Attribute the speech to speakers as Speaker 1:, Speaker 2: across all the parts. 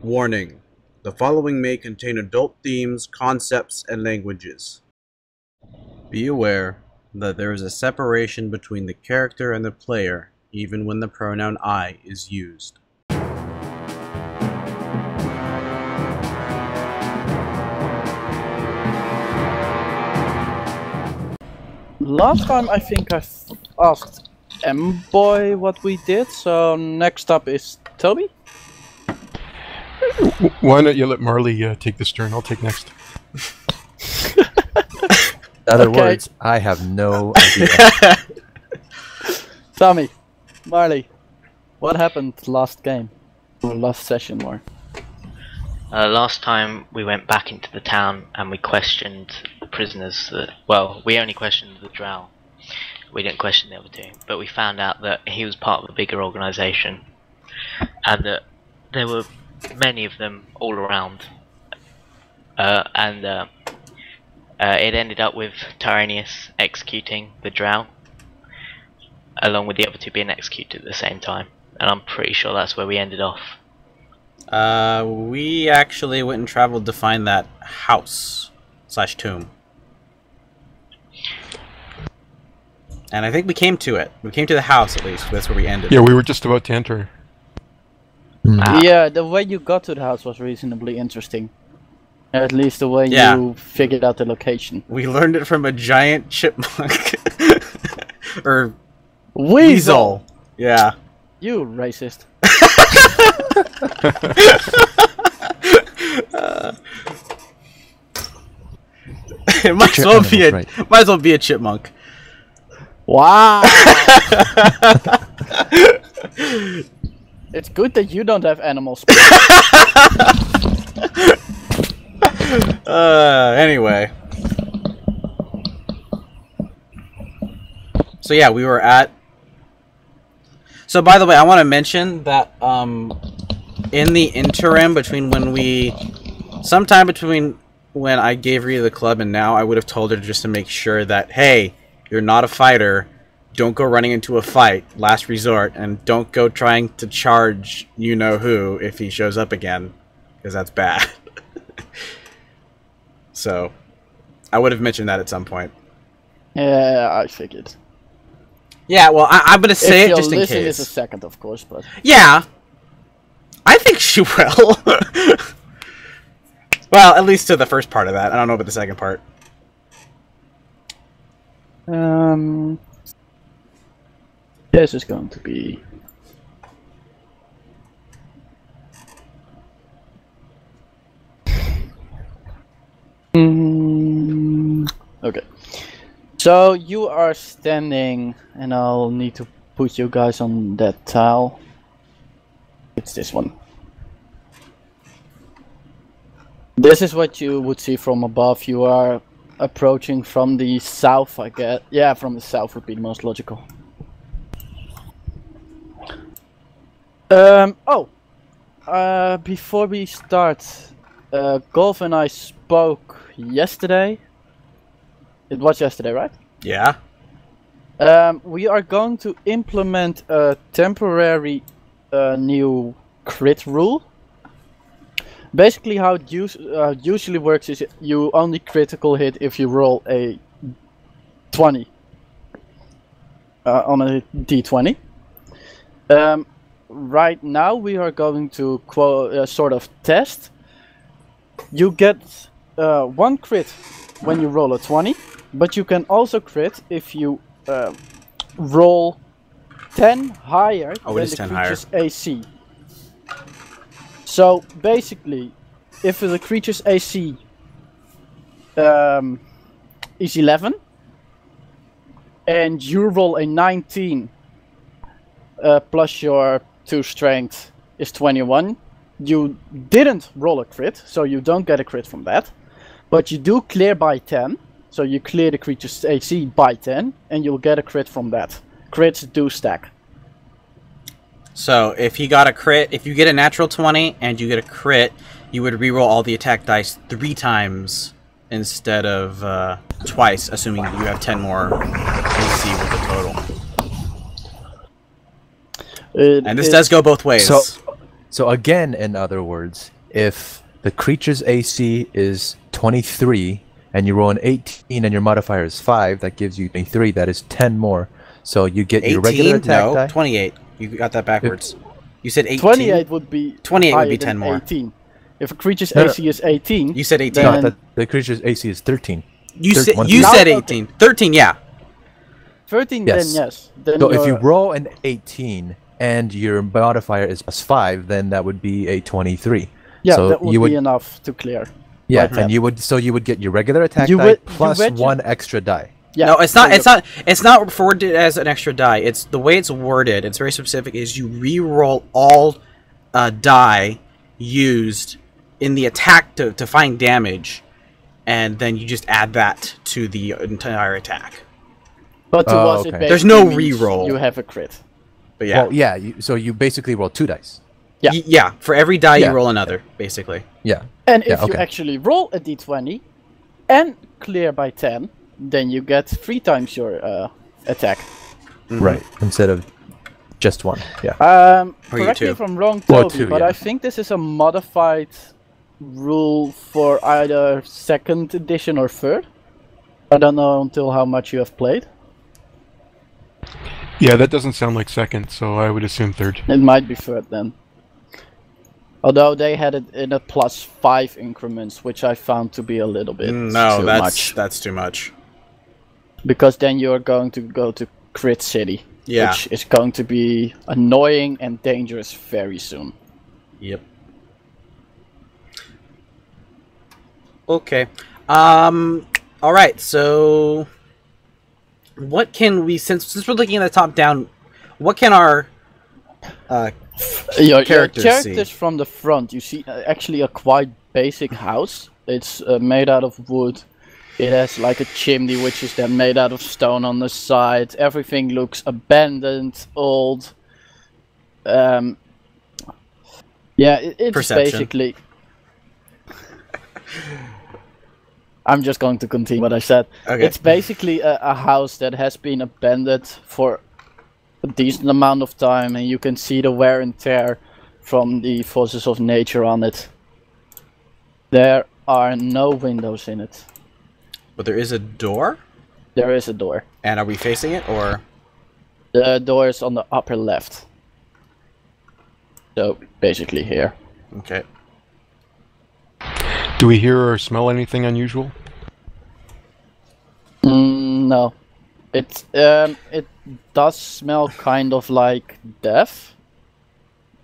Speaker 1: Warning: the following may contain adult themes, concepts, and languages. Be aware that there is a separation between the character and the player, even when the pronoun I is used.
Speaker 2: Last time I think I asked M-Boy what we did, so next up is Toby.
Speaker 3: Why don't you let Marley take this turn? I'll take next.
Speaker 4: In other words, I have no idea.
Speaker 2: Tommy, Marley, what happened last game? Or last session more?
Speaker 5: Last time we went back into the town and we questioned the prisoners. Well, we only questioned the drow. We didn't question the other two, but we found out that he was part of a bigger organisation and that there were many of them all around. It ended up with Tyraneus executing the drow, along with the other two being executed at the same time. And I'm pretty sure that's where we ended off.
Speaker 1: We actually went and traveled to find that house / tomb. And I think we came to it. We came to the house, at least. That's where we ended.
Speaker 3: Yeah, we were just about to enter.
Speaker 2: Yeah, the way you got to the house was reasonably interesting. At least the way you figured out the location.
Speaker 1: We learned it from a giant chipmunk. Or
Speaker 2: Weasel!
Speaker 1: Yeah.
Speaker 2: You racist.
Speaker 1: It might as well be a chipmunk.
Speaker 2: Wow! It's good that you don't have animal spirit.
Speaker 1: Anyway. So yeah, we were at... So by the way, I want to mention that in the interim between sometime between when I gave Rita the club and now, I would have told her just to make sure that, hey, you're not a fighter, don't go running into a fight, last resort, and don't go trying to charge you-know-who if he shows up again, because that's bad. So, I would have mentioned that at some point.
Speaker 2: Yeah, I figured.
Speaker 1: Yeah, well, I'm going to say it just in
Speaker 2: If you'll listen
Speaker 1: case.
Speaker 2: is a second, of course, but...
Speaker 1: Yeah! I think she will. Well, at least to the first part of that. I don't know about the second part.
Speaker 2: This is going to be... Okay. So you are standing, and I'll need to put you guys on that tile. It's this one. This is what you would see from above. You are approaching from the south, I guess. Yeah, from the south would be the most logical. Before we start, Golf and I spoke yesterday. It was yesterday, right?
Speaker 1: Yeah.
Speaker 2: We are going to implement a temporary new crit rule. Basically, how it usually works is you only critical hit if you roll a 20 on a d20. Right now, we are going to sort of test. You get 1 crit when you roll a 20, but you can also crit if you roll 10 higher than the creature's AC. So basically, if the creature's AC is 11 and you roll a 19 plus your 2 strength is 21, you didn't roll a crit, so you don't get a crit from that, but you do clear by 10, so you clear the creature's AC by 10 and you'll get a crit from that. Crits do stack.
Speaker 1: So, if you got a crit, if you get a natural 20 and you get a crit, you would reroll all the attack dice 3 times instead of twice, assuming that you have 10 more AC with the total.
Speaker 2: And
Speaker 1: this does go both ways.
Speaker 4: So again, in other words, if the creature's AC is 23 and you roll an 18 and your modifier is 5, that gives you 23. That is 10 more. So you get your regular
Speaker 1: 18?
Speaker 4: attack
Speaker 1: No,
Speaker 4: die.
Speaker 1: 28. You got that backwards. You said 18.
Speaker 2: 28 would be
Speaker 1: 28 would be
Speaker 2: higher
Speaker 1: 10
Speaker 2: than
Speaker 1: more.
Speaker 2: 18. If a creature's
Speaker 4: No, no.
Speaker 2: AC is 18,
Speaker 1: You said 18.
Speaker 2: Then-
Speaker 4: No, the creature's AC is 13.
Speaker 1: You
Speaker 4: Thir-
Speaker 1: said
Speaker 4: one-
Speaker 1: you
Speaker 2: No,
Speaker 1: said
Speaker 2: okay.
Speaker 1: 18. 13, yeah.
Speaker 2: 13,
Speaker 4: Yes.
Speaker 2: then yes. Then
Speaker 4: So if you
Speaker 2: you're-
Speaker 4: roll an 18 and your modifier is +5, then that would be a 23.
Speaker 2: yeah,
Speaker 4: so
Speaker 2: that would
Speaker 4: you would
Speaker 2: be enough to clear.
Speaker 4: Yeah,
Speaker 2: Like
Speaker 4: and
Speaker 2: that.
Speaker 4: you would get your regular attack
Speaker 2: You
Speaker 4: die
Speaker 2: would- you
Speaker 4: plus
Speaker 2: would ju-
Speaker 4: 1 extra die.
Speaker 2: Yeah.
Speaker 1: No, it's not.
Speaker 2: so
Speaker 1: It's not worded as an extra die. It's the way it's worded. It's very specific. Is you re-roll all die used in the attack to find damage, and then you just add that to the entire attack.
Speaker 2: But to
Speaker 4: Oh,
Speaker 2: us, it
Speaker 4: okay.
Speaker 2: basically
Speaker 1: There's no
Speaker 2: means
Speaker 1: re-roll.
Speaker 2: You have a crit.
Speaker 1: But yeah,
Speaker 4: Well, yeah. So you basically roll 2 dice.
Speaker 2: Yeah.
Speaker 1: yeah. For every die,
Speaker 4: Yeah.
Speaker 1: you roll another, basically.
Speaker 4: Yeah.
Speaker 2: And if
Speaker 4: Yeah,
Speaker 2: you
Speaker 4: okay.
Speaker 2: actually roll a d20 and clear by 10, then you get 3 times your attack.
Speaker 4: Right. Instead of just 1. Yeah.
Speaker 1: Or you
Speaker 2: Correct me
Speaker 1: two.
Speaker 2: if I'm wrong,
Speaker 4: Or
Speaker 2: Toby,
Speaker 4: 2,
Speaker 2: but
Speaker 4: yeah.
Speaker 2: I think this is a modified rule for either 2nd edition or 3rd. I don't know until how much you have played.
Speaker 3: Yeah, that doesn't sound like second, so I would assume third.
Speaker 2: It might be 3rd then. Although they had it in a +5 increments, which I found to be a little bit
Speaker 1: No,
Speaker 2: too much.
Speaker 1: that's too much.
Speaker 2: Because then you're going to go to Crit City,
Speaker 1: Yeah.
Speaker 2: which is going to be annoying and dangerous very soon.
Speaker 1: Yep. Okay. All right. So, what can we since we're looking at the top down? What can our
Speaker 2: Your
Speaker 1: characters
Speaker 2: characters
Speaker 1: see?
Speaker 2: from the front, you see actually a quite basic house. It's made out of wood. It has like a chimney, which is then made out of stone on the side. Everything looks abandoned, old. Yeah, it's
Speaker 1: Perception.
Speaker 2: basically. I'm just going to continue what I said.
Speaker 1: Okay.
Speaker 2: It's basically a house that has been abandoned for a decent amount of time, and you can see the wear and tear from the forces of nature on it. There are no windows in it.
Speaker 1: But there is a door,
Speaker 2: There is a door.
Speaker 1: and are we facing it or?
Speaker 2: The door is on the upper left. So basically here.
Speaker 1: Okay.
Speaker 3: Do we hear or smell anything unusual?
Speaker 2: No, it does smell kind of like death,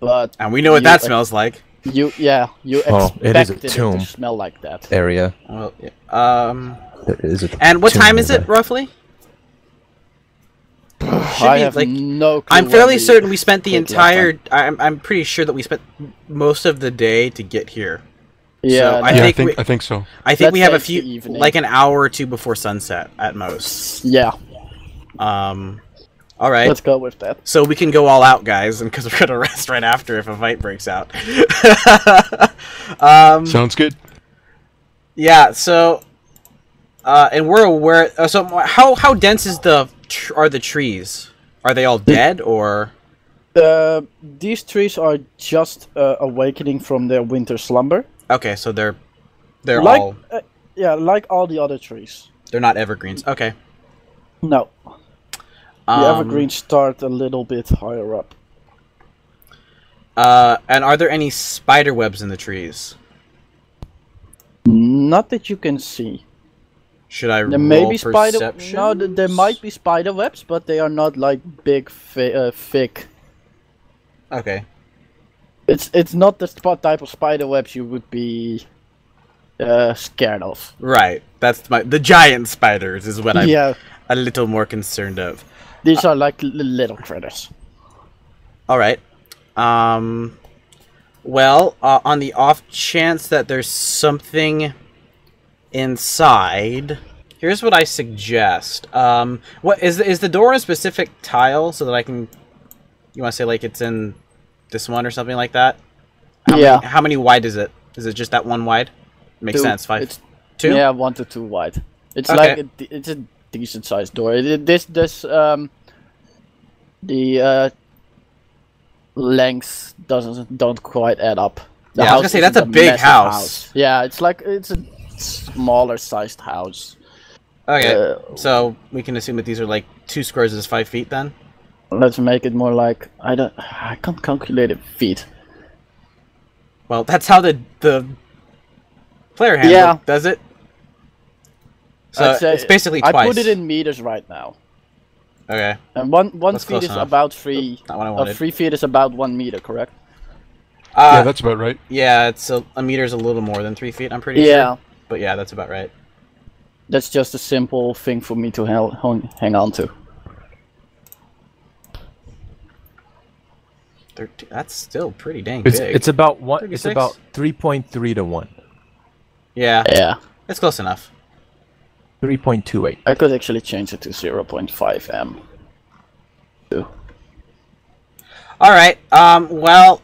Speaker 2: but
Speaker 1: And we know what
Speaker 2: You-
Speaker 1: that smells like.
Speaker 2: you
Speaker 4: Well, it is a
Speaker 2: expected it
Speaker 4: tomb.
Speaker 2: to smell like that.
Speaker 4: Area.
Speaker 1: Well, yeah.
Speaker 4: There is a
Speaker 1: And what
Speaker 4: tomb
Speaker 1: time is it
Speaker 4: there.
Speaker 1: roughly?
Speaker 2: I
Speaker 1: be,
Speaker 2: have
Speaker 1: like-
Speaker 2: no clue.
Speaker 1: I'm
Speaker 2: when
Speaker 1: fairly certain we spent the
Speaker 2: played last
Speaker 1: entire. I'm pretty sure that we spent most of the day to get here.
Speaker 2: Yeah,
Speaker 1: I
Speaker 3: Yeah,
Speaker 1: think
Speaker 3: I think so.
Speaker 1: I think we
Speaker 2: Let's
Speaker 1: have a
Speaker 2: say it's
Speaker 1: few,
Speaker 2: the evening.
Speaker 1: like an hour or two before sunset at most.
Speaker 2: yeah.
Speaker 1: All right.
Speaker 2: Let's go with that.
Speaker 1: So we can go all out, guys, and because we're gonna rest right after if a fight breaks out.
Speaker 3: Sounds good.
Speaker 1: Yeah. So, and we're aware. So how dense is are the trees? Are they all dead or?
Speaker 2: These trees are just awakening from their winter slumber.
Speaker 1: Okay, so they're
Speaker 2: Like,
Speaker 1: all
Speaker 2: yeah, like all the other trees.
Speaker 1: they're not evergreens. Okay.
Speaker 2: No, the
Speaker 1: Um,
Speaker 2: evergreens start a little bit higher up.
Speaker 1: And are there any spider webs in the trees?
Speaker 2: Not that you can see.
Speaker 1: Should I
Speaker 2: There
Speaker 1: roll
Speaker 2: may be spider.
Speaker 1: perception?
Speaker 2: No, there might be spider webs, but they are not like big, thick.
Speaker 1: Okay.
Speaker 2: It's not the type of spider webs you would be scared of.
Speaker 1: Right. That's the giant spiders is what I'm
Speaker 2: Yeah,
Speaker 1: a little more concerned of.
Speaker 2: these are like little critters.
Speaker 1: All right. Well, on the off chance that there's something inside, here's what I suggest. What is the door in a specific tile so that I can? You want to say like it's in this one or something like that?
Speaker 2: Yeah.
Speaker 1: How many wide is it? Is it just that one wide? Makes
Speaker 2: Two.
Speaker 1: sense. 5.
Speaker 2: It's
Speaker 1: 2.
Speaker 2: Yeah, 1 to 2 wide. It's
Speaker 1: Okay.
Speaker 2: like it's a decent sized door. The lengths don't quite add up. The
Speaker 1: Yeah, I was gonna say,
Speaker 2: isn't
Speaker 1: that's a big
Speaker 2: massive
Speaker 1: house.
Speaker 2: Yeah, it's a smaller sized house.
Speaker 1: Okay, so we can assume that these are like 2 squares is 5 feet then?
Speaker 2: Let's make it more like I can't calculate it feet.
Speaker 1: Well, that's how the player handbook does it. So it's basically twice.
Speaker 2: I put it in meters right now.
Speaker 1: Okay.
Speaker 2: And one
Speaker 1: That's
Speaker 2: feet
Speaker 1: close
Speaker 2: is
Speaker 1: enough.
Speaker 2: about 3.
Speaker 1: Not what I wanted.
Speaker 2: 3 feet is about 1 meter, correct?
Speaker 3: Yeah, that's about right.
Speaker 1: Yeah, it's a meter's a little more than 3 feet. I'm pretty
Speaker 2: Yeah.
Speaker 1: sure. But yeah, that's about right.
Speaker 2: That's just a simple thing for me to hang on to.
Speaker 1: 13, that's still pretty dang
Speaker 4: It's
Speaker 1: big.
Speaker 4: it's about one. It's
Speaker 1: 36?
Speaker 4: about 3.3 to 1.
Speaker 1: Yeah,
Speaker 2: Yeah.
Speaker 1: it's close enough.
Speaker 4: 3.28.
Speaker 2: I could actually change it to 0.5 m.
Speaker 1: Alright, well,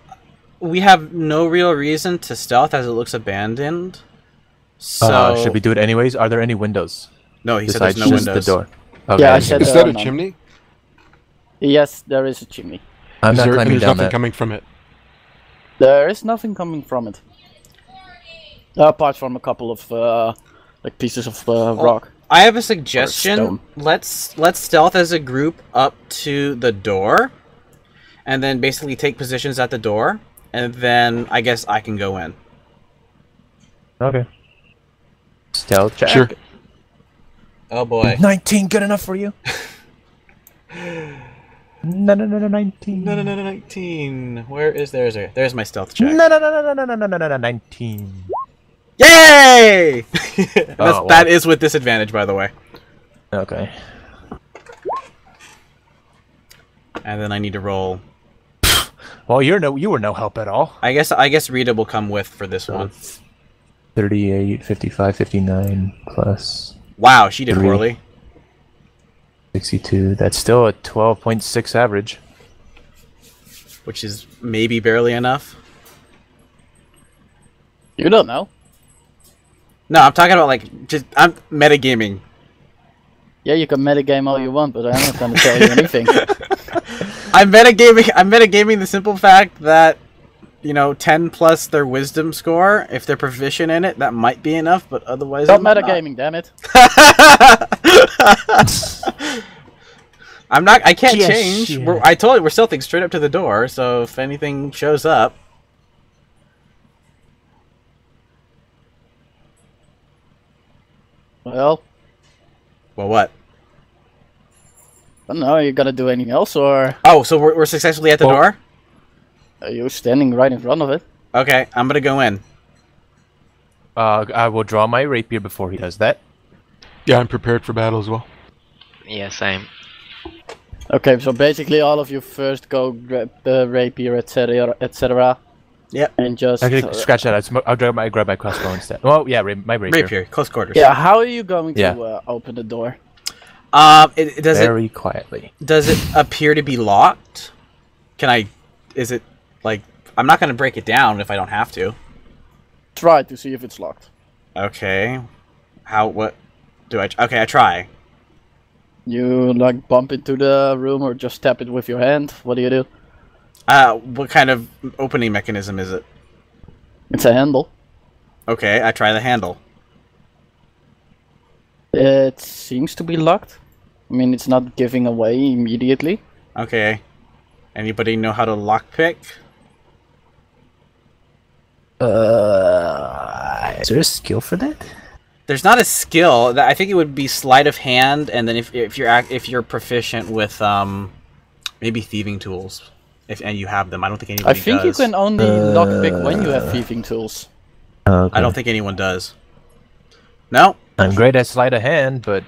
Speaker 1: we have no real reason to stealth as it looks abandoned. So...
Speaker 4: Should we do it anyways? Are there any windows?
Speaker 1: No, he said
Speaker 4: besides
Speaker 1: there's no
Speaker 4: just
Speaker 1: windows.
Speaker 4: the door. Okay.
Speaker 2: Yeah, I said
Speaker 3: Is
Speaker 2: there
Speaker 3: that
Speaker 2: are
Speaker 3: a
Speaker 2: none.
Speaker 3: chimney?
Speaker 2: Yes, there is a chimney.
Speaker 4: I'm not
Speaker 3: And
Speaker 4: climbing
Speaker 3: there's
Speaker 4: down
Speaker 3: nothing
Speaker 4: that.
Speaker 3: coming from it.
Speaker 2: There is nothing coming from it. Apart from a couple of like pieces of rock.
Speaker 1: I have a suggestion.
Speaker 2: stone.
Speaker 1: Let's stealth as a group up to the door, and then basically take positions at the door, and then I guess I can go in.
Speaker 4: Okay. Stealth check.
Speaker 3: Sure.
Speaker 1: Oh boy.
Speaker 4: 19 good enough for you? No, 19.
Speaker 1: No, 19. Where is there's my stealth check.
Speaker 4: No, 19.
Speaker 1: Yay!
Speaker 4: wow.
Speaker 1: That is with disadvantage, by the way.
Speaker 4: Okay.
Speaker 1: And then I need to roll.
Speaker 4: Well, you were no help at all.
Speaker 1: I guess Rita will come with for this one.
Speaker 4: 38, 55, 59 plus
Speaker 1: Wow, she did
Speaker 4: 3.
Speaker 1: poorly.
Speaker 4: 62. That's still a 12.6 average.
Speaker 1: Which is maybe barely enough.
Speaker 2: You don't know.
Speaker 1: No, I'm talking about I'm metagaming.
Speaker 2: Yeah, you can metagame all you want, but I'm not gonna tell you anything.
Speaker 1: I'm metagaming the simple fact that, 10 plus their wisdom score, if they're proficient in it, that might be enough, but otherwise
Speaker 2: Stop
Speaker 1: it might
Speaker 2: metagaming, damn it.
Speaker 1: I can't
Speaker 4: Yes,
Speaker 1: change.
Speaker 4: yeah.
Speaker 1: I told you we're stealthing straight up to the door, so if anything shows up.
Speaker 2: Well,
Speaker 1: Well, what?
Speaker 2: I don't know, are you gonna do anything else, or
Speaker 1: Oh, so we're successfully at the
Speaker 4: Well-
Speaker 1: door?
Speaker 2: are you standing right in front of it?
Speaker 1: Okay, I'm gonna go in.
Speaker 4: I will draw my rapier before he does that.
Speaker 3: Yeah, I'm prepared for battle as well.
Speaker 5: Yeah, same.
Speaker 2: Okay, so basically all of you first go grab the rapier, etc., etc.
Speaker 1: Yep.
Speaker 2: And just...
Speaker 4: Actually, scratch that. I'll grab my crossbow instead. Well, yeah, my rapier.
Speaker 1: Rapier, close quarters.
Speaker 2: yeah, how are you going to
Speaker 4: Yeah.
Speaker 2: open the door?
Speaker 4: Very quietly.
Speaker 1: Does it appear to be locked? Is it, I'm not gonna break it down if I don't have to.
Speaker 2: Try to see if it's locked.
Speaker 1: Okay. Okay, I try.
Speaker 2: You, bump into the room or just tap it with your hand? What do you do?
Speaker 1: What kind of opening mechanism is it?
Speaker 2: It's a handle.
Speaker 1: Okay, I try the handle.
Speaker 2: It seems to be locked. I mean, it's not giving away immediately.
Speaker 1: Okay. Anybody know how to lockpick?
Speaker 4: Is there a skill for that?
Speaker 1: There's not a skill. I think it would be sleight of hand, and then if you're proficient with maybe thieving tools, and you have them. I don't think anybody
Speaker 2: I think
Speaker 1: does.
Speaker 2: you can only lockpick when you have thieving tools.
Speaker 4: Okay.
Speaker 1: I don't think anyone does. No.
Speaker 4: I'm great at sleight of hand, but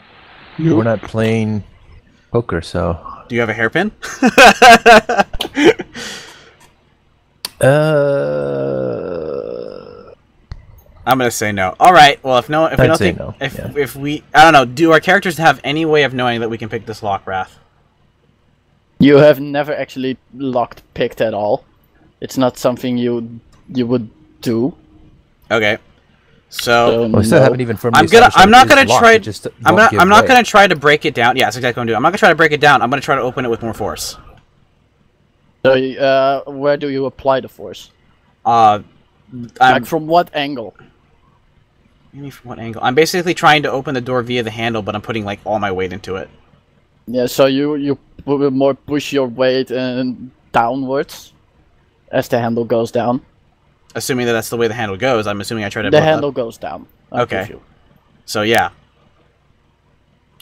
Speaker 4: we're not playing poker, so.
Speaker 1: Do you have a hairpin? I'm gonna say no. All right. Well, if we
Speaker 4: I'd
Speaker 1: don't
Speaker 4: say
Speaker 1: think
Speaker 4: no,
Speaker 1: if
Speaker 4: yeah.
Speaker 1: if we I don't know. Do our characters have any way of knowing that we can pick this lock, Wrath?
Speaker 2: You have never actually lockpicked at all. It's not something you would do.
Speaker 1: Okay. So
Speaker 4: We still
Speaker 2: no.
Speaker 4: haven't even firmly
Speaker 1: I'm
Speaker 4: established that
Speaker 1: not
Speaker 4: it
Speaker 1: gonna
Speaker 4: is locked,
Speaker 1: try.
Speaker 4: it just
Speaker 1: I'm
Speaker 4: won't give
Speaker 1: not
Speaker 4: way.
Speaker 1: gonna try to break it down. Yeah, that's exactly what I'm doing. I'm not gonna try to break it down. I'm gonna try to open it with more force.
Speaker 2: So, where do you apply the force? Like from what angle?
Speaker 1: Maybe from what angle? I'm basically trying to open the door via the handle, but I'm putting like all my weight into it.
Speaker 2: Yeah, so you will more push your weight downwards as the handle goes down.
Speaker 1: Assuming that that's the way the handle goes, I'm assuming I try to.
Speaker 2: The handle goes down.
Speaker 1: Okay. So yeah.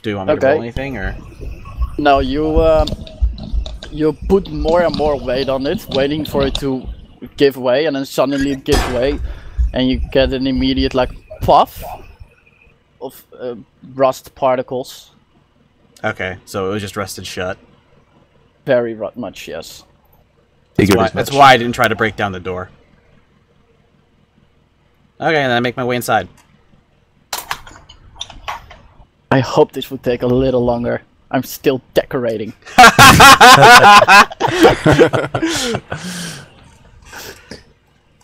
Speaker 1: Do you want me to roll anything or?
Speaker 2: No, you put more and more weight on it, waiting for it to give way, and then suddenly it gives way, and you get an immediate like puff of rust particles.
Speaker 1: Okay, so it was just rusted shut.
Speaker 2: Very much, yes.
Speaker 1: That's why I didn't try to break down the door. Okay, and then I make my way inside.
Speaker 2: I hope this would take a little longer. I'm still decorating.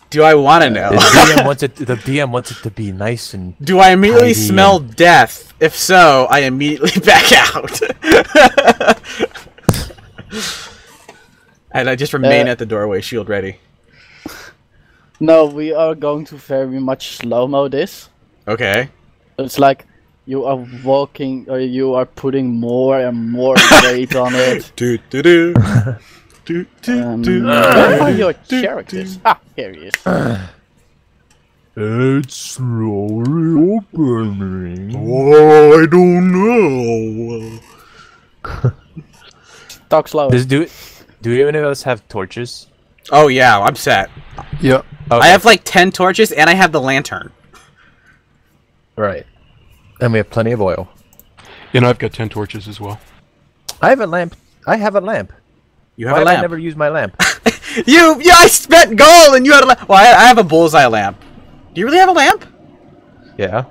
Speaker 1: Do I want to know?
Speaker 4: The DM wants it to be nice and.
Speaker 1: Do I immediately smell death? If so, I immediately back out. And I just remain at the doorway, shield ready.
Speaker 2: No, we are going to very much slow-mo this.
Speaker 1: Okay.
Speaker 2: It's like you are walking, or you are putting more and more weight on it. Where are your characters? Ah, here he is.
Speaker 4: It's slowly opening.
Speaker 1: Oh, I don't know.
Speaker 2: Talk slower.
Speaker 4: Do any of us have torches?
Speaker 1: Oh yeah, I'm set.
Speaker 3: Yeah.
Speaker 4: Okay.
Speaker 1: I have like 10 torches, and I have the lantern.
Speaker 4: Right. And we have plenty of oil.
Speaker 3: And I've got 10 torches as well.
Speaker 4: I have a lamp. I have a lamp.
Speaker 1: You have
Speaker 4: Why
Speaker 1: a lamp.
Speaker 4: I never use my lamp.
Speaker 1: I spent gold, and you had a lamp. Well, I have a bullseye lamp. Do you really have a lamp?
Speaker 4: Yeah.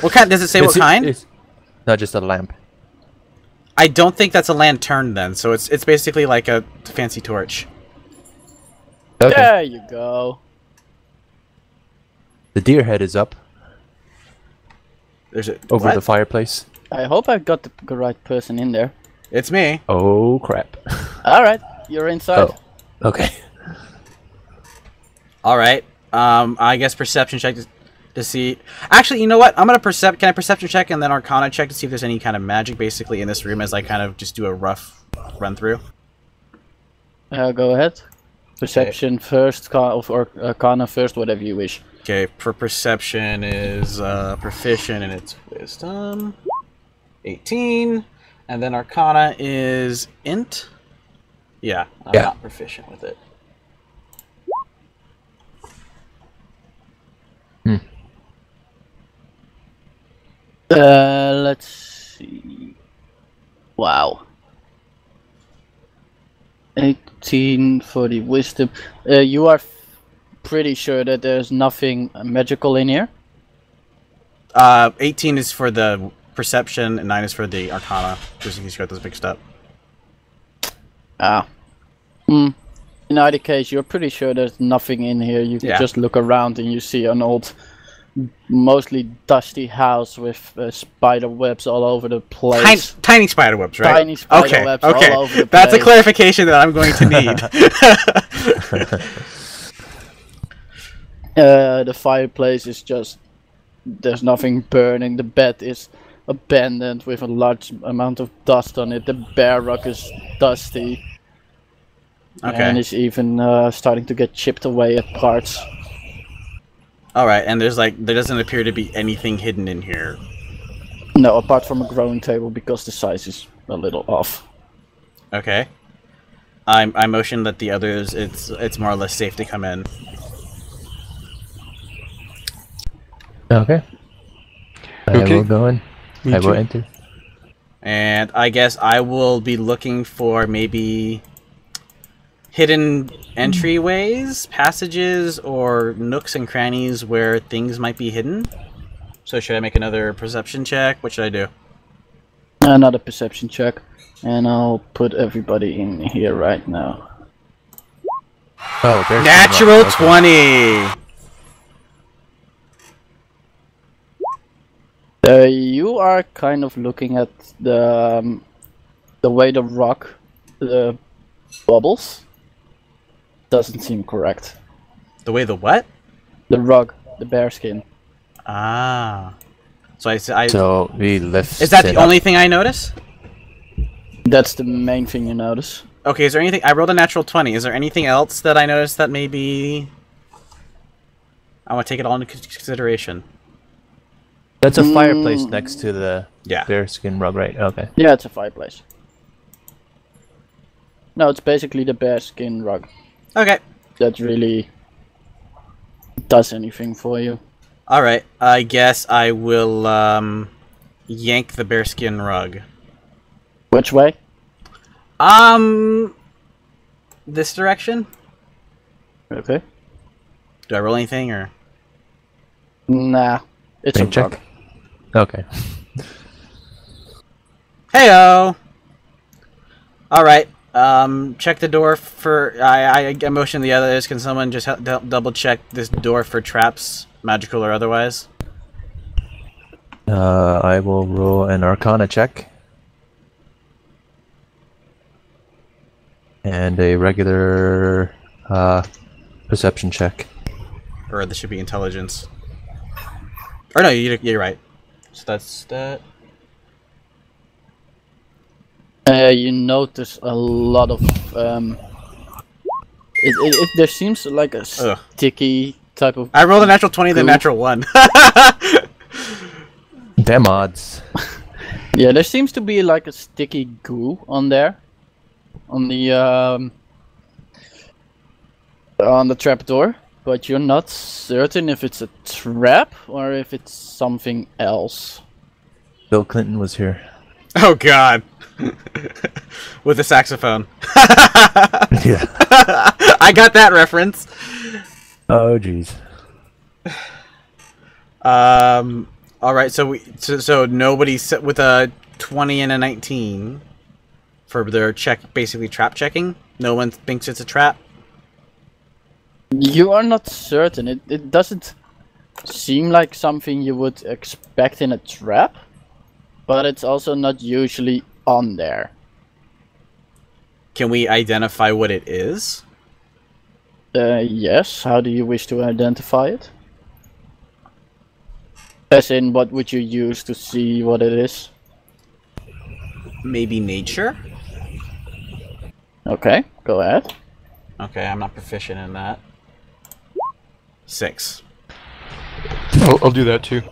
Speaker 1: What kind? Does it say what kind?
Speaker 4: It's not just a lamp.
Speaker 1: I don't think that's a lantern then. So it's basically like a fancy torch.
Speaker 4: Okay.
Speaker 2: There you go.
Speaker 4: The deer head is up
Speaker 1: There's a
Speaker 4: over the fireplace.
Speaker 2: I hope I got the right person in there.
Speaker 1: It's me.
Speaker 4: Oh crap.
Speaker 2: Alright, you're inside.
Speaker 4: Oh. Okay.
Speaker 1: All right. I guess perception check to see. Actually, you know what? I'm gonna Can I perception check and then Arcana check to see if there's any kind of magic basically in this room as I kind of just do a rough run through.
Speaker 2: Go ahead. Perception first, or Arcana first, whatever you wish.
Speaker 1: Okay. For perception is proficient and it's wisdom. 18, and then Arcana is int. Yeah, I'm not proficient with it.
Speaker 2: Let's see. Wow. 18 for the wisdom. You are pretty sure that there's nothing magical in here?
Speaker 1: 18 is for the perception, and 9 is for the Arcana, just in case you got those mixed up.
Speaker 2: Ah. In either case, you're pretty sure there's nothing in here. You can just look around and you see an old, mostly dusty house with spider webs all over the place.
Speaker 1: Tiny spider webs, right?
Speaker 2: Tiny spider webs all over the place.
Speaker 1: That's a clarification that I'm going to need.
Speaker 2: The fireplace is just... There's nothing burning. The bed is abandoned with a large amount of dust on it. The bear rug is dusty.
Speaker 1: Okay.
Speaker 2: And it's even starting to get chipped away at parts.
Speaker 1: Alright, and there doesn't appear to be anything hidden in here.
Speaker 2: No, apart from a growing table because the size is a little off.
Speaker 1: Okay. I motion that the others it's more or less safe to come in.
Speaker 4: Okay. I will go in. I will enter.
Speaker 1: And I guess I will be looking for maybe hidden entryways, passages, or nooks and crannies where things might be hidden. So should I make another perception check? What should I do?
Speaker 2: Another perception check. And I'll put everybody in here right now.
Speaker 4: Oh, there's
Speaker 1: Natural 20!
Speaker 2: You are kind of looking at the way the rock bubbles. Doesn't seem correct.
Speaker 1: The way the what?
Speaker 2: The rug, the bearskin.
Speaker 1: Ah. So
Speaker 4: So we lift.
Speaker 1: Is that the only thing I notice?
Speaker 2: That's the main thing you notice.
Speaker 1: Okay, is there anything... I rolled a natural 20. Is there anything else that I noticed that maybe... I want to take it all into consideration.
Speaker 4: That's a fireplace next to the
Speaker 1: Yeah.
Speaker 4: bearskin rug, right? Okay.
Speaker 2: Yeah, it's a fireplace. No, it's basically the bearskin rug.
Speaker 1: Okay.
Speaker 2: That really does anything for you.
Speaker 1: Alright, I guess I will yank the bearskin rug.
Speaker 2: Which way?
Speaker 1: This direction?
Speaker 2: Okay.
Speaker 1: Do I roll anything, or...?
Speaker 2: Nah, it's
Speaker 4: Strength
Speaker 2: a rug.
Speaker 4: check. Okay.
Speaker 1: Heyo! Alright, check the door for... I motion the others. Can someone just double check this door for traps, magical or otherwise?
Speaker 4: I will roll an Arcana check. And a regular perception check.
Speaker 1: Or this should be intelligence. Or no, you're right. So that's that.
Speaker 2: You notice a lot of there seems like a sticky type of.
Speaker 1: I rolled a natural 20, then
Speaker 2: goo.
Speaker 1: natural 1.
Speaker 4: Damn odds.
Speaker 2: Yeah, there seems to be like a sticky goo on there, on the trapdoor, but you're not certain if it's a trap or if it's something else.
Speaker 4: Bill Clinton was here.
Speaker 1: Oh god. With a saxophone.
Speaker 4: Yeah.
Speaker 1: I got that reference.
Speaker 4: Oh jeez.
Speaker 1: All right. So nobody set with a 20 and a 19 for their check, basically trap checking. No one thinks it's a trap.
Speaker 2: You are not certain. It doesn't seem like something you would expect in a trap, but it's also not usually on there.
Speaker 1: Can we identify what it is?
Speaker 2: Yes. How do you wish to identify it? As in, what would you use to see what it is?
Speaker 1: Maybe nature?
Speaker 2: Okay, go ahead.
Speaker 1: Okay, I'm not proficient in that. 6.
Speaker 3: I'll do that too.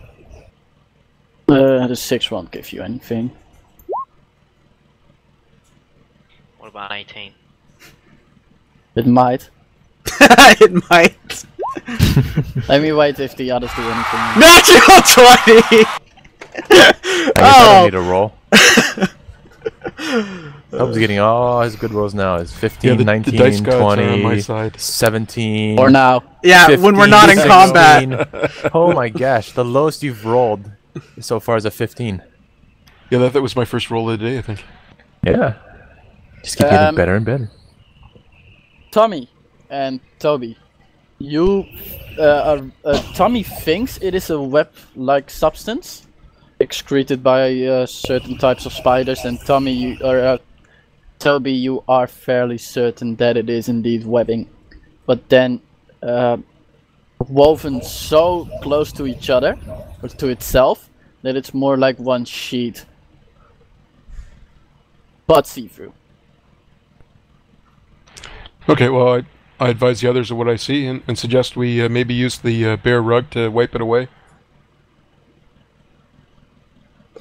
Speaker 2: The 6 won't give you anything.
Speaker 5: What about 18?
Speaker 2: It might.
Speaker 1: It might.
Speaker 2: Let me wait if the others do anything.
Speaker 1: Natural 20!
Speaker 4: I guess I don't need a roll. Toby's getting all his good rolls now. It's 15,
Speaker 3: Yeah, the
Speaker 4: 19,
Speaker 3: dice gods are on
Speaker 4: 20,
Speaker 3: my side.
Speaker 4: 17.
Speaker 2: Or now.
Speaker 1: Yeah,
Speaker 4: 15,
Speaker 1: when we're not in
Speaker 4: 16.
Speaker 1: combat.
Speaker 4: Oh my gosh, the lowest you've rolled so far is a 15.
Speaker 3: Yeah, that was my first roll of the day, I think.
Speaker 4: Yeah. Just keep getting better and better.
Speaker 2: Tommy and Toby, you, Tommy thinks it is a web-like substance excreted by certain types of spiders, and Toby, you are fairly certain that it is indeed webbing, but then woven so close to each other, or to itself, that it's more like one sheet, but see-through.
Speaker 3: Okay, well, I advise the others of what I see and suggest we maybe use the bear rug to wipe it away.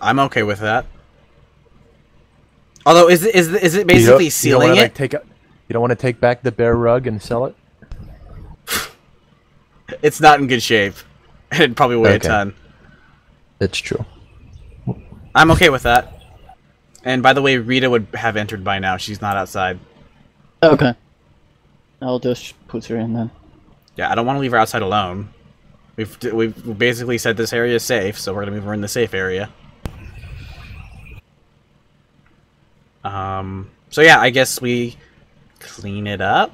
Speaker 1: I'm okay with that. Although, is it basically sealing it?
Speaker 4: You don't want to take back the bear rug and sell it?
Speaker 1: It's not in good shape. It'd probably weigh a ton.
Speaker 4: That's true.
Speaker 1: I'm okay with that. And by the way, Rita would have entered by now. She's not outside.
Speaker 2: Okay. I'll just put her in then.
Speaker 1: Yeah, I don't want to leave her outside alone. We've basically said this area is safe, so we're gonna move her in the safe area. So yeah, I guess we clean it up.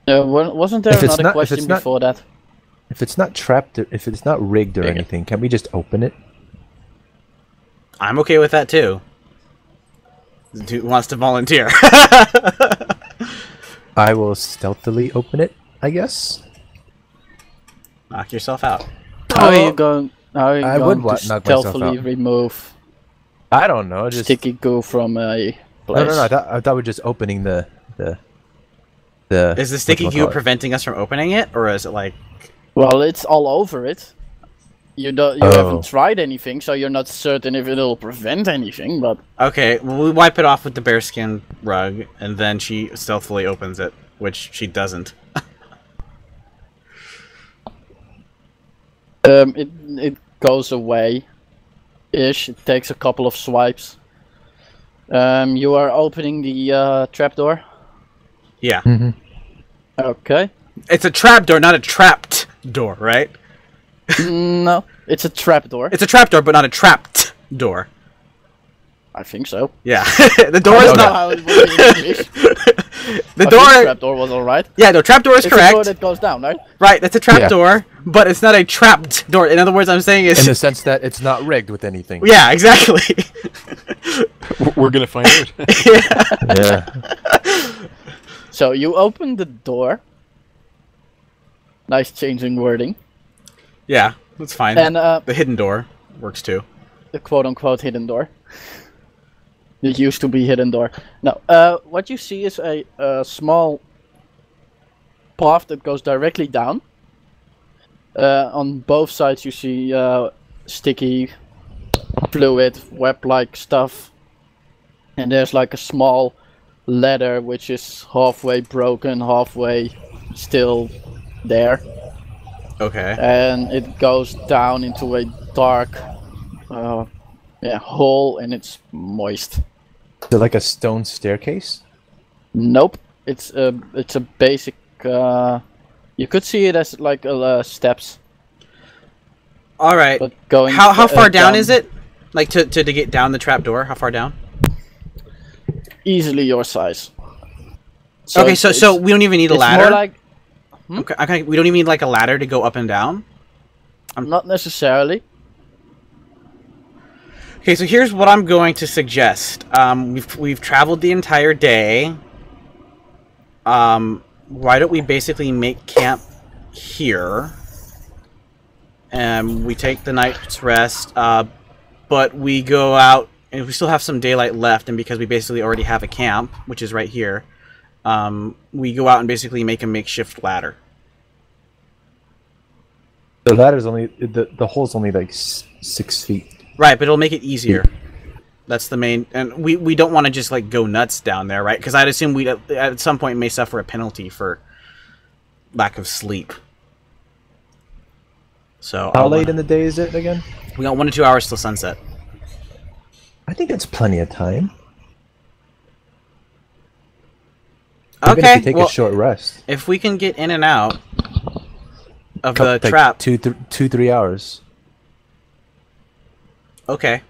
Speaker 2: Wasn't there another question before that?
Speaker 4: If it's not trapped, if it's not rigged or anything, can we just open it?
Speaker 1: I'm okay with that too. Who wants to volunteer?
Speaker 4: I will stealthily open it, I guess.
Speaker 1: Knock yourself out.
Speaker 2: How are you going? How are you
Speaker 4: I
Speaker 2: going
Speaker 4: would
Speaker 2: to
Speaker 4: knock myself
Speaker 2: stealthily
Speaker 4: out.
Speaker 2: remove
Speaker 4: I don't know. Just
Speaker 2: sticky goo from a place?
Speaker 4: no. I thought we're just opening the.
Speaker 1: Is the sticky goo
Speaker 4: whatchamacallit.
Speaker 1: preventing us from opening it, or is it like?
Speaker 2: Well, it's all over it. You haven't tried anything, so you're not certain if it'll prevent anything. But
Speaker 1: Okay, well, we wipe it off with the bearskin rug, and then she stealthily opens it, which she doesn't.
Speaker 2: it goes away. Ish. It takes a couple of swipes. You are opening the trapdoor.
Speaker 1: Yeah,
Speaker 2: Okay.
Speaker 1: it's a trapdoor, not a trapped door, right?
Speaker 2: No, it's a trapdoor.
Speaker 1: It's a trapdoor, but not a trapped door.
Speaker 2: I think so.
Speaker 1: Yeah, the door
Speaker 2: I
Speaker 1: is
Speaker 2: don't know
Speaker 1: not.
Speaker 2: how it works in English.
Speaker 1: The
Speaker 2: I think
Speaker 1: door.
Speaker 2: trapdoor was alright.
Speaker 1: Yeah, no, trapdoor is
Speaker 2: It's a door
Speaker 1: correct.
Speaker 2: that goes down, right?
Speaker 1: Right, that's a
Speaker 4: Yeah.
Speaker 1: trapdoor, but it's not a trapped door. In other words, I'm saying is.
Speaker 4: In the sense that it's not rigged with anything.
Speaker 1: Yeah, exactly.
Speaker 3: We're gonna find out.
Speaker 4: Yeah.
Speaker 2: So you open the door. Nice changing wording.
Speaker 1: Yeah, that's fine.
Speaker 2: And
Speaker 1: The hidden door works too.
Speaker 2: the quote-unquote hidden door. It used to be hidden door. Now, what you see is a small path that goes directly down. On both sides you see sticky fluid, web-like stuff. And there's like a small ladder which is halfway broken, halfway still there.
Speaker 1: Okay.
Speaker 2: And it goes down into a dark hole, and it's moist.
Speaker 4: Is it like a stone staircase?
Speaker 2: Nope, it's a basic. You could see it as like steps,
Speaker 1: All right.
Speaker 2: but going.
Speaker 1: How far down is it? Like to get down the trapdoor? How far down?
Speaker 2: Easily your size.
Speaker 1: Okay, so we don't even need a
Speaker 2: it's
Speaker 1: ladder.
Speaker 2: more like
Speaker 1: Okay, we don't even need like a ladder to go up and down.
Speaker 2: not necessarily.
Speaker 1: Okay, so here's what I'm going to suggest. We've traveled the entire day. Why don't we basically make camp here? And we take the night's rest, but we go out, and we still have some daylight left, and because we basically already have a camp, which is right here, we go out and basically make a makeshift ladder.
Speaker 4: The ladder's only the hole's only like 6 feet.
Speaker 1: Right, but it'll make it easier. That's the main, and we don't want to just like go nuts down there, right? Because I'd assume we at some point may suffer a penalty for lack of sleep. So
Speaker 4: How late in the day is it again?
Speaker 1: we got 1 to 2 hours till sunset.
Speaker 4: I think that's plenty of time. Even if
Speaker 1: Okay,
Speaker 4: you take
Speaker 1: well,
Speaker 4: a short rest.
Speaker 1: if we can get in and out of
Speaker 4: Couple-
Speaker 1: the
Speaker 4: like
Speaker 1: trap,
Speaker 4: 2-3 hours.
Speaker 1: okay,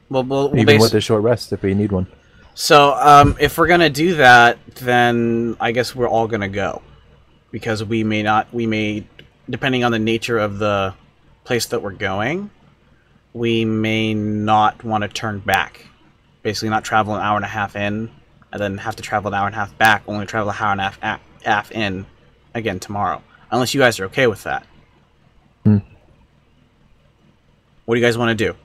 Speaker 1: we'll
Speaker 4: Even
Speaker 1: base.
Speaker 4: with a short rest if we need one.
Speaker 1: So if we're gonna do that, then I guess we're all gonna go, because we may, depending on the nature of the place that we're going, we may not want to turn back. Basically, not travel an hour and a half in, and then have to travel an hour and a half back. Only travel an hour and a half in again tomorrow, unless you guys are okay with that. What do you guys want to do?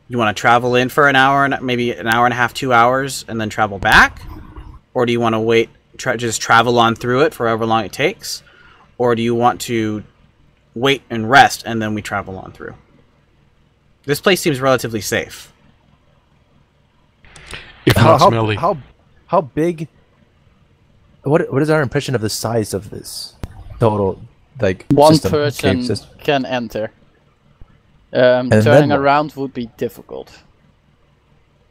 Speaker 1: You want to travel in for an hour and maybe an hour and a half, 2 hours, and then travel back? Or do you want to wait, just travel on through it for however long it takes? Or do you want to wait and rest and then we travel on through? This place seems relatively safe.
Speaker 3: If not smelly.
Speaker 4: How big? What is our impression of the size of this total like
Speaker 2: One
Speaker 4: system, cave
Speaker 2: person
Speaker 4: system?
Speaker 2: can enter.
Speaker 4: then
Speaker 2: Turning
Speaker 4: what?
Speaker 2: around would be difficult.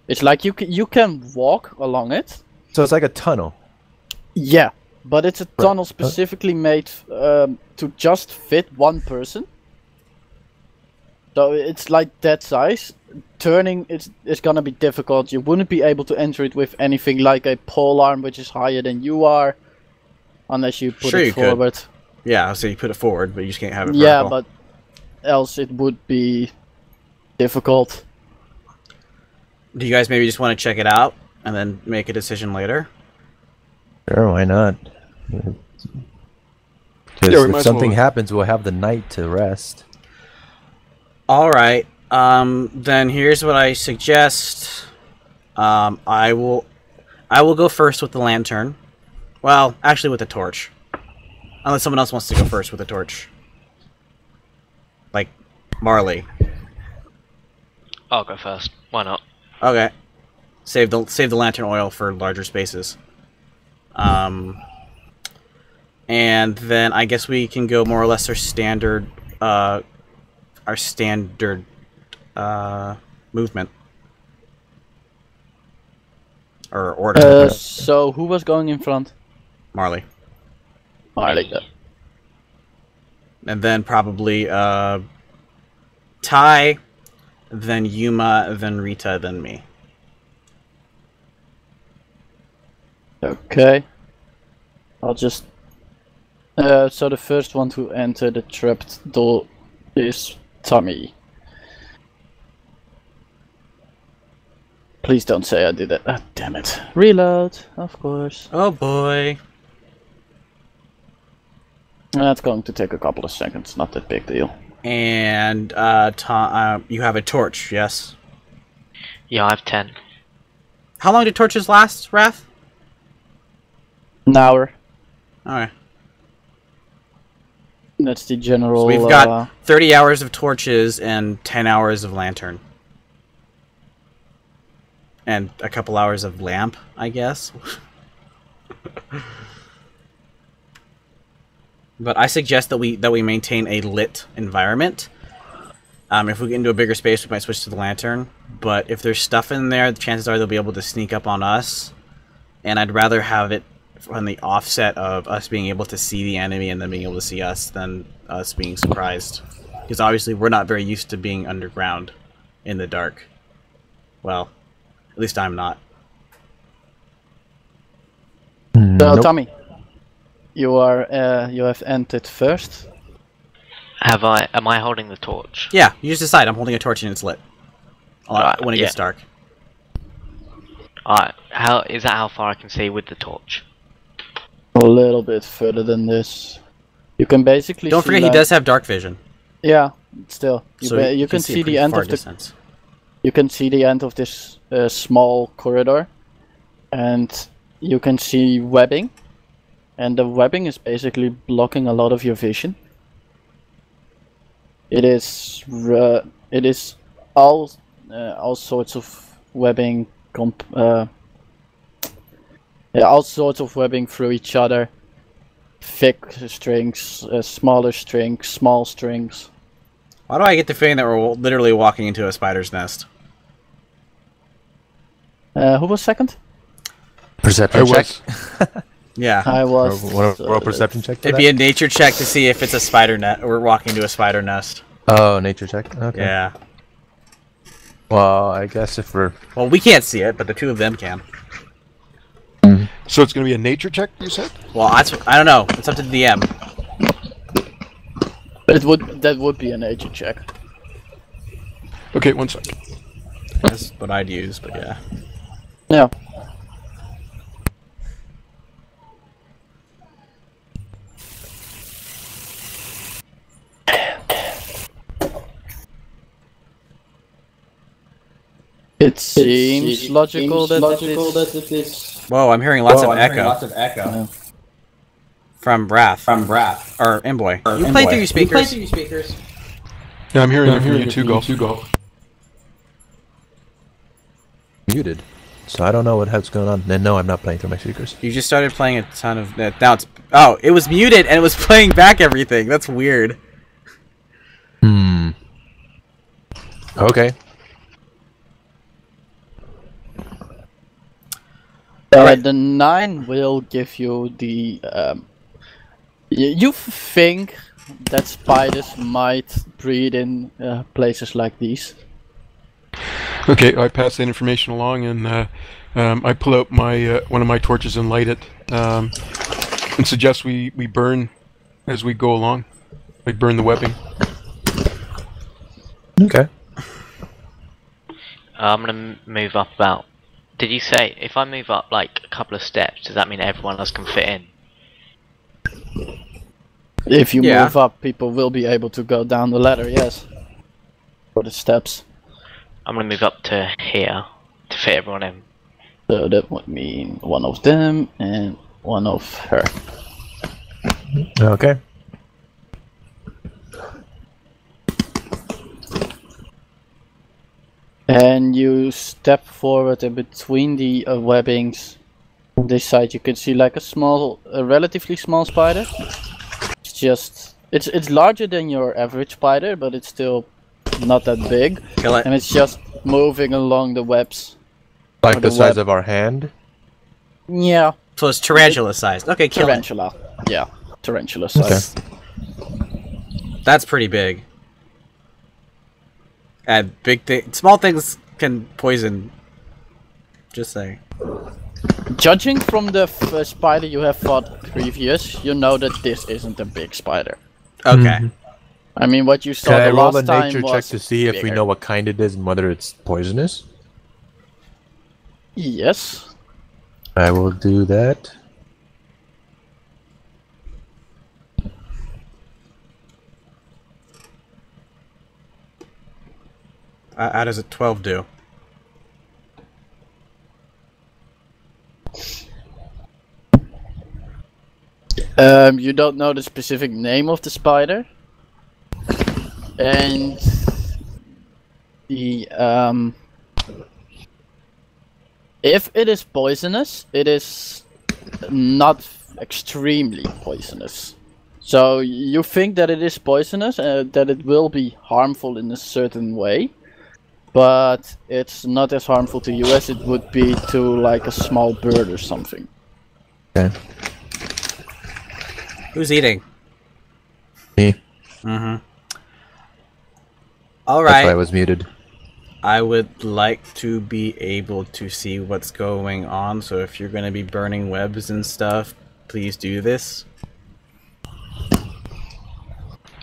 Speaker 2: It's like you can walk along it.
Speaker 4: So it's like a tunnel.
Speaker 2: Yeah, but it's a tunnel specifically made to just fit one person. So it's like that size. Turning it's gonna be difficult. You wouldn't be able to enter it with anything like a pole arm, which is higher than you are, unless you put
Speaker 1: Sure
Speaker 2: it
Speaker 1: you could.
Speaker 2: forward.
Speaker 1: Yeah, so you put it forward, but you just can't have it
Speaker 2: Yeah,
Speaker 1: vertical.
Speaker 2: but else it would be difficult.
Speaker 1: Do you guys maybe just want to check it out and then make a decision later?
Speaker 4: Sure, why not?
Speaker 3: Yeah,
Speaker 4: Because
Speaker 3: we might
Speaker 4: if
Speaker 3: as
Speaker 4: something
Speaker 3: well.
Speaker 4: happens, we'll have the night to rest.
Speaker 1: All right. Then here's what I suggest. I will go first with the lantern. Well, actually with the torch. Unless someone else wants to go first with the torch. Like Marley.
Speaker 5: I'll go first. Why not?
Speaker 1: Okay. Save the lantern oil for larger spaces. And then I guess we can go more or less our standard movement. Or order.
Speaker 2: So who was going in front?
Speaker 1: Marley.
Speaker 2: Marley.
Speaker 1: And then probably Ty, then Yuma, then Rita, then me.
Speaker 2: Okay. I'll just... so the first one to enter the trapped door is Tommy. Please don't say I did that. Ah, damn it. Reload, of course.
Speaker 1: Oh boy.
Speaker 2: That's going to take a couple of seconds, not that big deal.
Speaker 1: And you have a torch, yes?
Speaker 5: Yeah, I have 10.
Speaker 1: How long do torches last, Wrath?
Speaker 2: An hour.
Speaker 1: Alright.
Speaker 2: That's the general...
Speaker 1: So we've got 30 hours of torches and 10 hours of lantern. And a couple hours of lamp, I guess. But I suggest that we maintain a lit environment. If we get into a bigger space, we might switch to the lantern. But if there's stuff in there, the chances are they'll be able to sneak up on us. And I'd rather have it on the offset of us being able to see the enemy and them being able to see us than us being surprised. Because obviously we're not very used to being underground in the dark. Well, at least I'm not.
Speaker 2: So,
Speaker 4: Nope.
Speaker 2: Tommy, you have entered first.
Speaker 5: Have I? Am I holding the torch?
Speaker 1: Yeah, you just decide. I'm holding a torch and it's lit. When it gets dark.
Speaker 5: Alright, how far I can see with the torch?
Speaker 2: A little bit further than this. You can basically
Speaker 1: Don't
Speaker 2: see,
Speaker 1: forget he does have dark vision.
Speaker 2: Yeah, still.
Speaker 1: So
Speaker 2: You can see the
Speaker 1: pretty
Speaker 2: end
Speaker 1: far
Speaker 2: of the...
Speaker 1: distance.
Speaker 2: You can see the end of this small corridor. And you can see webbing. And the webbing is basically blocking a lot of your vision. It is all sorts of webbing all sorts of webbing through each other. Thick strings, smaller strings, small strings.
Speaker 1: Why do I get the feeling that we're literally walking into a spider's nest?
Speaker 2: Who was second?
Speaker 4: Perception check.
Speaker 1: Yeah.
Speaker 2: I was.
Speaker 4: Roll perception check. For
Speaker 1: It'd
Speaker 4: that?
Speaker 1: be a nature check to see if it's a spider net. We're walking into a spider nest.
Speaker 4: Oh, nature check. Okay.
Speaker 1: Yeah.
Speaker 4: Well, I guess if we're
Speaker 1: Well, we can't see it, but the two of them can.
Speaker 3: So it's going to be a nature check, you said?
Speaker 1: Well, I don't know. It's up to the DM.
Speaker 2: That would be a nature check.
Speaker 3: Okay, 1 sec.
Speaker 1: That's what I'd use, but yeah.
Speaker 2: Yeah. It seems logical that it is.
Speaker 1: Whoa, I'm hearing lots of echo
Speaker 2: Yeah.
Speaker 1: from Wrath. Or Mboy. You play through your speakers.
Speaker 3: Yeah, I'm hearing it from you too, Go.
Speaker 4: muted, so I don't know what's going on. And no, I'm not playing through my speakers.
Speaker 1: You just started playing a ton of... Now it's... Oh, it was muted and it was playing back everything. That's weird.
Speaker 4: Okay.
Speaker 2: The 9 will give you the... you think that spiders might breed in places like these.
Speaker 3: Okay, I pass that information along, and I pull out my one of my torches and light it, and suggest we burn as we go along, like burn the webbing.
Speaker 4: Okay.
Speaker 5: I'm gonna move up about Did you say if I move up like a couple of steps, does that mean everyone else can fit in?
Speaker 2: If you
Speaker 1: Yeah.
Speaker 2: move up, people will be able to go down the ladder, yes. For the steps.
Speaker 5: I'm gonna move up to here to fit everyone in.
Speaker 2: So that would mean one of them and one of her.
Speaker 4: Okay.
Speaker 2: And you step forward, and between the webbings on this side you can see like a relatively small spider. It's larger than your average spider, but it's still not that big.
Speaker 1: Kill it.
Speaker 2: And it's just moving along the webs.
Speaker 4: Like
Speaker 2: Or
Speaker 4: the
Speaker 2: the
Speaker 4: size
Speaker 2: web.
Speaker 4: of our hand.
Speaker 2: Yeah,
Speaker 1: So it's tarantula sized. Okay, kill it.
Speaker 2: tarantula. Yeah, tarantula size.
Speaker 1: That's pretty big. And small things can poison. Just saying.
Speaker 2: Judging from the spider you have fought previous, you know that this isn't a big spider.
Speaker 1: Okay.
Speaker 4: Mhm.
Speaker 2: I mean, what you saw
Speaker 4: Can I
Speaker 2: the
Speaker 4: roll a
Speaker 2: last time
Speaker 4: nature check
Speaker 2: was
Speaker 4: to see if we
Speaker 2: bigger.
Speaker 4: know what kind it is and whether it's poisonous?
Speaker 2: Yes.
Speaker 4: I will do that.
Speaker 1: How does a 12 do?
Speaker 2: You don't know the specific name of the spider, and the if it is poisonous, it is not extremely poisonous. So you think that it is poisonous, that it will be harmful in a certain way, but it's not as harmful to you as it would be to like a small bird or something.
Speaker 4: Okay.
Speaker 1: Who's eating?
Speaker 4: Me.
Speaker 1: Mm-hmm.
Speaker 4: That's why I
Speaker 1: Alright.
Speaker 4: was muted.
Speaker 1: I would like to be able to see what's going on, so if you're going to be burning webs and stuff, please do this.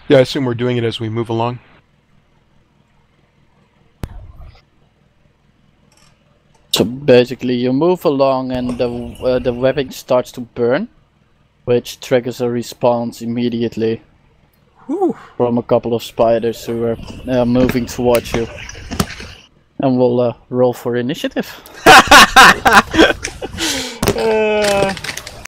Speaker 3: Yeah, I assume we're doing it as we move along.
Speaker 2: So basically you move along and the webbing starts to burn, which triggers a response immediately from a couple of spiders who are moving towards you. And we'll roll for initiative.